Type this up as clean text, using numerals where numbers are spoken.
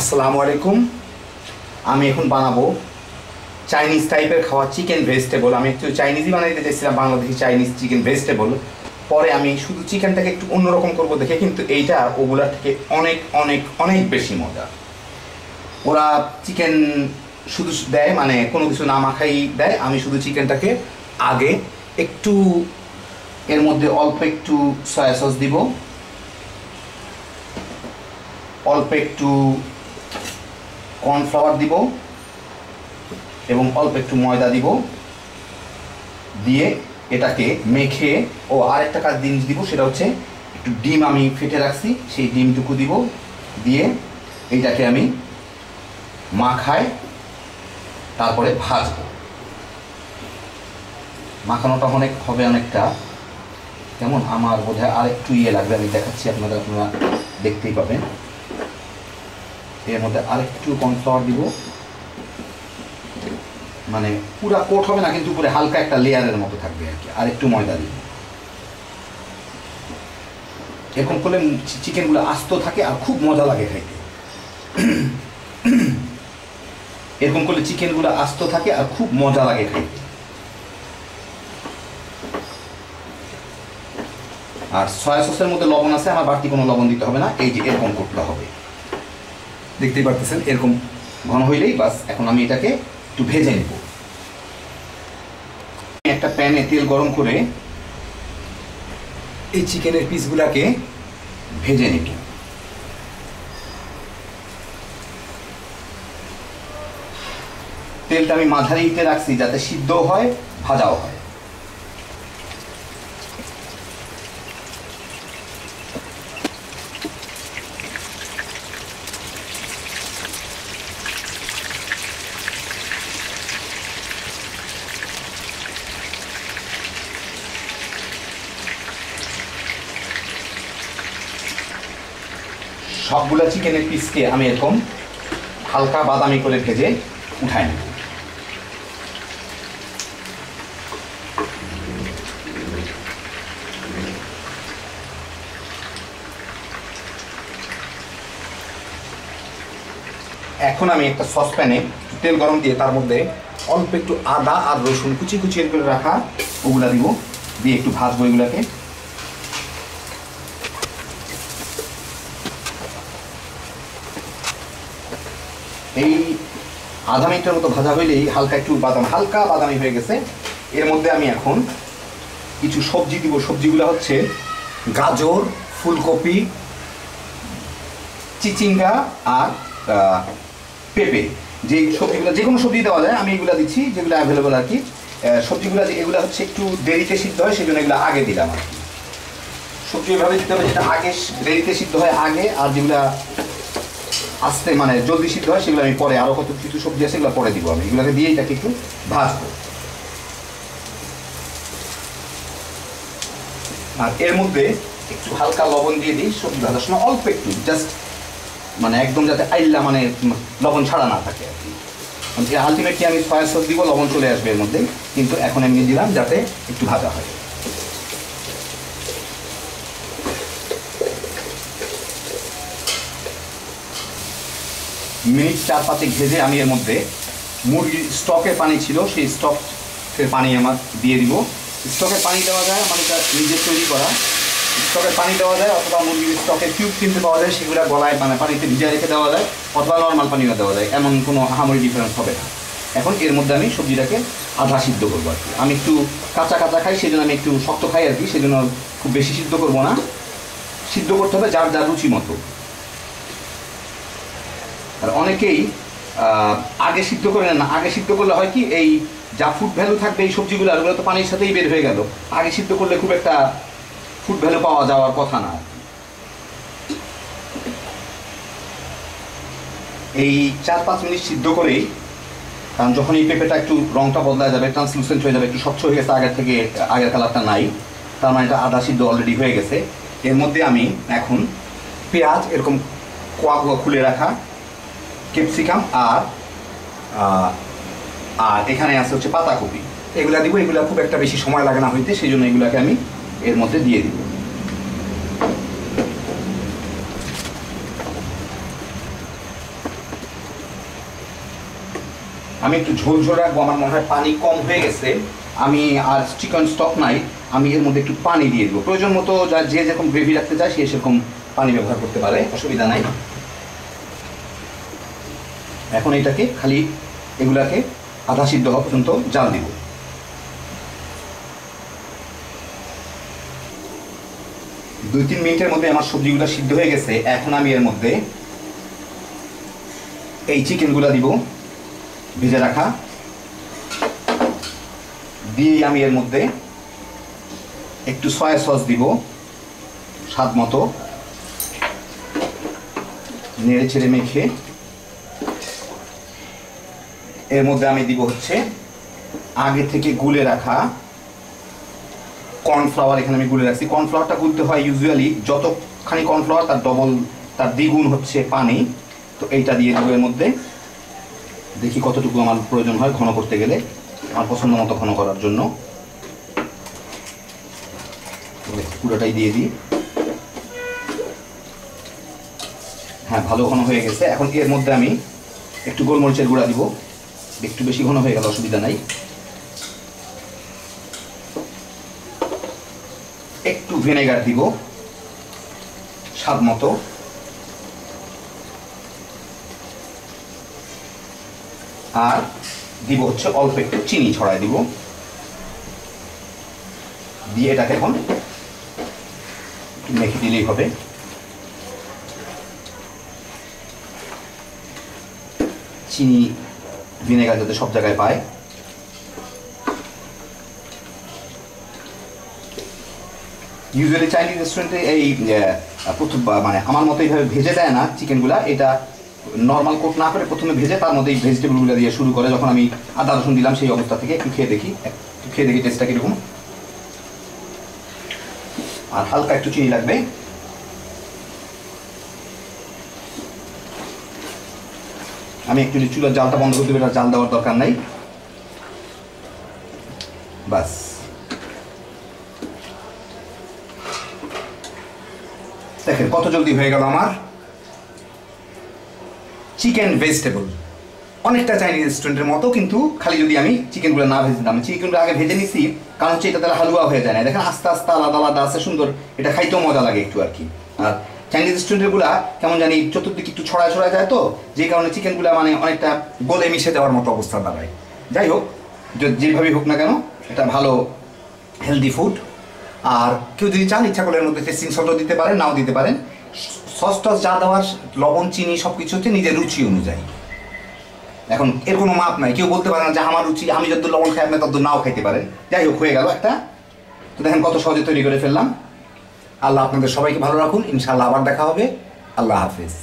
আসসালামু আলাইকুম। আমি এখন বানাবো চাইনিজ টাইপের খাওয়া চিকেন ভেজিটেবল। আমি একটু চাইনিজই বানাইতে চাইছিলাম, বাংলাদেশি চাইনিজ চিকেন ভেজিটেবল। পরে আমি শুধু চিকেনটাকে একটু অন্যরকম করবো দেখে, কিন্তু এইটা ওগুলার থেকে অনেক অনেক অনেক বেশি মজা। ওরা চিকেন শুধু দেয়, মানে কোনো কিছু না মাখাই দেয়। আমি শুধু চিকেনটাকে আগে একটু এর মধ্যে অল্প একটু সয়া সস দিব, অল্প একটু কর্নফ্লাওয়ার দিব এবং অল্প একটু ময়দা দিব। দিয়ে এটাকে মেখে আরেকটা কাজ জিনিস দিব, সেটা হচ্ছে একটু ডিম আমি ফেটে রাখছি, সেই ডিমটুকু দিব। দিয়ে এইটাকে আমি মাখাই, তারপরে ভাজবো। মাখানোটা অনেকটা কেমন, আমার বোধহয় আর একটু লাগবে, আমি দেখাচ্ছি আপনারা দেখতেই পাবেন। এর মধ্যে আরেকটু কর্নফ্লাওয়ার দিব, মানে পুরা কোট হবে না, কিন্তু উপরে হালকা একটা লেয়ারের মতো থাকবে আর কি। আর একটু ময়দা দিব। এরকম করলে চিকেনগুলো আস্ত থাকে আর খুব মজা লাগে খাইতে। এরকম করলে চিকেনগুলো আস্ত থাকে আর খুব মজা লাগে খাইতে। আর সয়া সসের মধ্যে লবণ আছে, আমার বাড়তি কোনো লবণ দিতে হবে না। এই যে এরকম করতে হবে, দেখতেই পারতেছেন। এরকম ঘন হইলেই বাস। এখন আমি এটাকে একটু ভেজে নেব। একটা প্যানে তেল গরম করে এই চিকেনের পিসগুলাকে ভেজে নেব। তেলটা আমি মাঝারিতে রাখছি যাতে সিদ্ধ হয়, ভাজাও হয়। সবগুলা চিকেনের পিসকে আমি এরকম হালকা বাদামি করে ভেজে উঠাই নেব। এখন আমি একটা সসপ্যানে তেল গরম দিয়ে তার মধ্যে অল্প একটু আদা আর রসুন কুচি কুচি করে রাখা ওগুলা দিব। দিয়ে একটু ভাজবো এগুলাকে। এই আধা মিনিটের মতো ভাজা হইলেই হালকা বাদামি হয়ে গেছে। এর মধ্যে আমি এখন কিছু সবজি দিব। সবজিগুলো হচ্ছে গাজর, ফুলকপি, চিচিঙ্গা আর পেঁপে। যে সবজিগুলো যে কোনো সবজি দেওয়া যায়, আমি এগুলো দিচ্ছি যেগুলো অ্যাভেলেবল আর কি। সবজিগুলো এগুলো হচ্ছে একটু দেরিতে সিদ্ধ হয়, সেই জন্য এগুলো আগে দিলাম আর কি। সবজি এভাবে দিতে হবে যেটা আগে দেরিতে সিদ্ধ হয় আগে, আর যেগুলো আস্তে মানে জলদি সিদ্ধ হয় সেগুলো আমি পরে, আরও কত কিছু সবজি আছে সেগুলো পরে দিব। আমি এগুলোকে দিয়ে এটাকে একটু ভাজবো। আর এর মধ্যে একটু হালকা লবণ দিয়ে দিই সবজি ভাজার সময়, অল্প একটু, জাস্ট মানে একদম যাতে মানে লবণ ছাড়া না থাকে আর কি। আলটিমেটলি আমি সয়া সস দিব, লবণ চলে আসবে এর মধ্যে, কিন্তু এখন এমনি দিলাম যাতে একটু ভাজা হয়। মিনিট 4-5 ভেজে আমি এর মধ্যে মুরগির স্টকের পানি ছিল, সেই স্টকের পানি আমার দিয়ে দিব। স্টকের পানি দেওয়া যায়, মানে এটা নিজে তৈরি করা। স্টকের পানি দেওয়া যায়, অথবা মুরগির স্টকের কিউব কিনতে পাওয়া যায়, সেগুলো গলায় মানে পানিতে ভিজিয়ে রেখে দেওয়া যায়, অথবা নর্মাল পানিও দেওয়া যায়। এমন কোনো আহামরি ডিফারেন্স হবে না। এখন এর মধ্যে আমি সবজিটাকে আধা সিদ্ধ করবো আর কি। আমি একটু কাঁচা খাই, সেই জন্য আমি একটু শক্ত খাই আর কি, সেই জন্য খুব বেশি সিদ্ধ করবো না। সিদ্ধ করতে হবে যার যার রুচি মতো। আর অনেকেই আগে সিদ্ধ করে না। আগে সিদ্ধ করলে হয় কি, এই যা ফুড ভ্যালু থাকবে এই সবজিগুলো, ওগুলো তো পানির সাথেই বের হয়ে গেল। আগে সিদ্ধ করলে খুব একটা ফুড ভ্যালু পাওয়া যাওয়ার কথা না। এই 4-5 মিনিট সিদ্ধ করেই, কারণ যখন এই পেঁপেটা একটু রংটা বদলা যাবে, ট্রান্সলুসেন্ট হয়ে যাবে, একটু স্বচ্ছ হয়ে গেছে আগের থেকে, আগের কালারটা নাই, তার মানে এটা আধা সিদ্ধ অলরেডি হয়ে গেছে। এর মধ্যে আমি এখন পেঁয়াজ এরকম কোয়া খুলে রাখা, ক্যাপসিকাম আর এখানে আছে হচ্ছে পাতাকপি, এগুলা দিব। এগুলা খুব একটা বেশি সময় লাগে না হইতে, সেই জন্য এগুলাকে আমি এর মধ্যে দিয়ে দিব। আমি একটু ঝোল ঝোল রাখবো, আমার মনে হয় পানি কম হয়ে গেছে। আমি আর চিকেন স্টক নাই, আমি এর মধ্যে একটু পানি দিয়ে দেবো। প্রয়োজন মতো যে যেরকম গ্রেভি রাখতে চায় সে সেরকম পানি ব্যবহার করতে পারে, অসুবিধা নাই। এখন এটাকে খালি এগুলাকে আধা সিদ্ধ হওয়া পর্যন্ত জাল দিব। দুই তিন মিনিটের মধ্যে আমার সবজিগুলো সিদ্ধ হয়ে গেছে। এখন আমি এর মধ্যে এই চিকেনগুলো দিব ভেজে রাখা, দিয়ে আমি এর মধ্যে একটু সয়া সস দিব স্বাদ মতো, নেড়ে ছেড়ে মেখে এর মধ্যে আমি দিব হচ্ছে আগে থেকে গুলে রাখা কর্নফ্লাওয়ার। এখানে আমি গুলে রাখছি। কর্নফ্লাওয়ারটা গুলতে হয় ইউজুয়ালি যতখানি কর্নফ্লাওয়ার তার ডবল, তার দ্বিগুণ হচ্ছে পানি। তো এইটা দিয়ে দেবো এর মধ্যে। দেখি কতটুকু আমার প্রয়োজন হয় ঘন করতে গেলে, আমার পছন্দ মতো ঘন করার জন্য পুরোটাই দিয়ে দিই। হ্যাঁ, ভালো ঘন হয়ে গেছে। এখন এর মধ্যে আমি একটু গোলমরিচের গুঁড়া দিব, একটু বেশি ঘন হয়ে গেল অসুবিধা নাই। একটু ভিনেগার দিব স্বাদ মতো, আর দিব হচ্ছে অল্প একটু চিনি ছড়াই দিব। দিয়ে এটাকে এখন একটু মেখে দিলেই হবে। চিনি ভিনেগার যাতে সব জায়গায় পায়। ইউজুয়ালি চাইনিজ রেস্টুরেন্টে এই মানে আমার মতো এইভাবে ভেজে দেয় না চিকেনগুলা। এটা নর্মাল কোট না করে প্রথমে ভেজে তার মধ্যে এই ভেজিটেবলগুলো দিয়ে শুরু করে। যখন আমি আদা রসুন দিলাম সেই অবস্থা থেকে একটু খেয়ে দেখি টেস্টটা কীরকম। আর হালকা একটু চিনি লাগবে। আমি একটু চুলার জালটা বন্ধ করে দেবো, এটা জাল দেওয়ার দরকার নাই। বাস, দেখেন কত জলদি হয়ে গেল আমার চিকেন ভেজিটেবল। অনেকটা চাইনিজ রেস্টুরেন্টের মতো, কিন্তু খালি যদি আমি চিকেনগুলো না ভেজে দিতাম। চিকেনগুলো আগে ভেজে নিচ্ছি, কারণ হচ্ছে এটা তাহলে হালুয়া হয়ে যায় না। দেখেন আস্তে আস্তে আলাদা আলাদা আছে, সুন্দর। এটা খাইতেও মজা লাগে একটু আর কি। আর চাইনিজ রেস্টুরেন্টেরগুলো কেমন জানি চতুর্দিকে একটু ছড়ায় ছড়ায় যায়, তো যে কারণে চিকেনগুলো মানে অনেকটা গলে মিশে যাওয়ার মতো অবস্থা দাঁড়ায়। যাই হোক, যেভাবেই হোক না কেন, এটা ভালো হেলদি ফুড। আর কেউ যদি চান ইচ্ছা করলে এর মধ্যে টেস্টিং সল্টও দিতে পারেন, নাও দিতে পারেন। সস টস যা দেওয়ার, লবণ চিনি সব কিছু হচ্ছে নিজের রুচি অনুযায়ী। এখন এর কোনো মাপ নাই, কেউ বলতে পারে না যে আমার রুচি, আমি যত লবণ খাই আপনি তত নাও খাইতে পারেন। যাই হোক, হয়ে গেল একটা। তো দেখেন কত সহজে তৈরি করে ফেললাম। আল্লাহ আপনাদের সবাইকে ভালো রাখুন। ইনশাআল্লাহ আবার দেখা হবে। আল্লাহ হাফেজ।